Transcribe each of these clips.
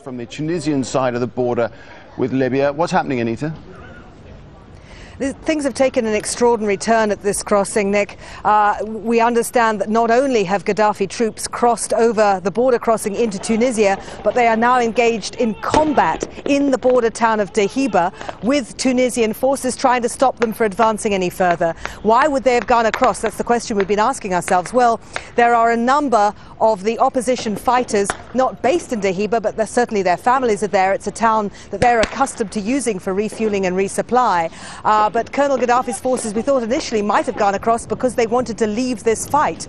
From the Tunisian side of the border with Libya. What's happening, Anita? Things have taken an extraordinary turn at this crossing, Nick. We understand that not only have Gaddafi troops crossed over the border crossing into Tunisia, but they are now engaged in combat in the border town of Dehiba with Tunisian forces trying to stop them from advancing any further. Why would they have gone across? That's the question we've been asking ourselves. Well, there are a number of the opposition fighters, not based in Dehiba, but certainly their families are there. It's a town that they're accustomed to using for refueling and resupply. But Colonel Gaddafi's forces, we thought initially, might have gone across because they wanted to leave this fight.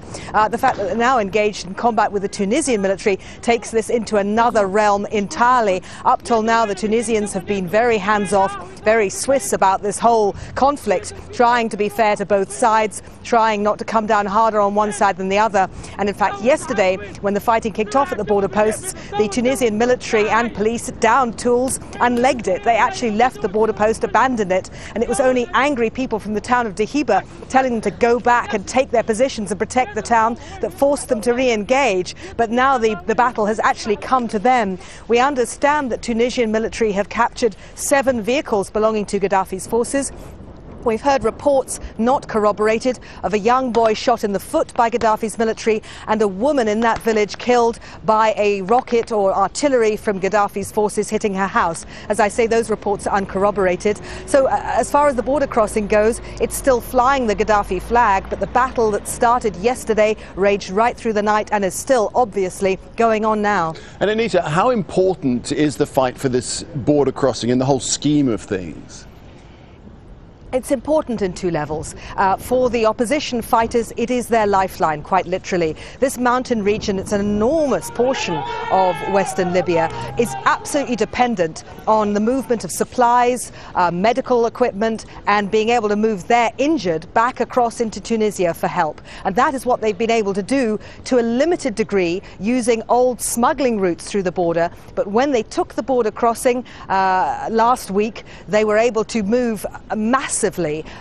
The fact that they're now engaged in combat with the Tunisian military takes this into another realm entirely. Up till now, the Tunisians have been very hands-off, very Swiss about this whole conflict, trying to be fair to both sides, trying not to come down harder on one side than the other. And in fact, yesterday, when the fighting kicked off at the border posts, the Tunisian military and police downed tools and legged it. They actually left the border post, abandoned it, and it was only angry people from the town of Dehiba telling them to go back and take their positions and protect the town that forced them to re-engage. But now the battle has actually come to them. We understand that Tunisian military have captured 7 vehicles belonging to Gaddafi's forces. We've heard reports, not corroborated, of a young boy shot in the foot by Gaddafi's military and a woman in that village killed by a rocket or artillery from Gaddafi's forces hitting her house. As I say, those reports are uncorroborated. So as far as the border crossing goes, it's still flying the Gaddafi flag, but the battle that started yesterday raged right through the night and is still obviously going on now. And Anita, how important is the fight for this border crossing in the whole scheme of things? It's important in 2 levels. For the opposition fighters, it is their lifeline, quite literally. This mountain region, it's an enormous portion of western Libya, is absolutely dependent on the movement of supplies, medical equipment, and being able to move their injured back across into Tunisia for help. And that is what they've been able to do to a limited degree using old smuggling routes through the border. But when they took the border crossing last week, they were able to move massively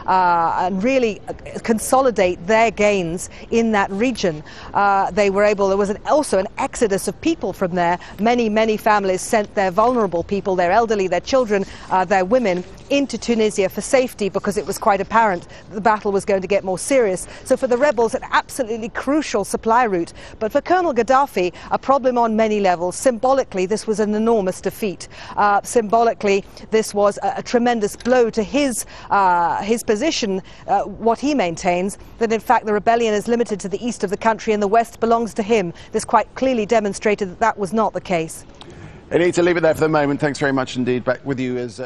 and really consolidate their gains in that region. There was also an exodus of people from there. Many families sent their vulnerable people, their elderly, their children, their women into Tunisia for safety because it was quite apparent that the battle was going to get more serious. So for the rebels, an absolutely crucial supply route. But for Colonel Gaddafi, a problem on many levels. Symbolically, this was an enormous defeat. Symbolically, this was a tremendous blow to his position, what he maintains, that in fact the rebellion is limited to the east of the country and the west belongs to him. This quite clearly demonstrated that that was not the case. Anita, leave it there for the moment. Thanks very much indeed. Back with you as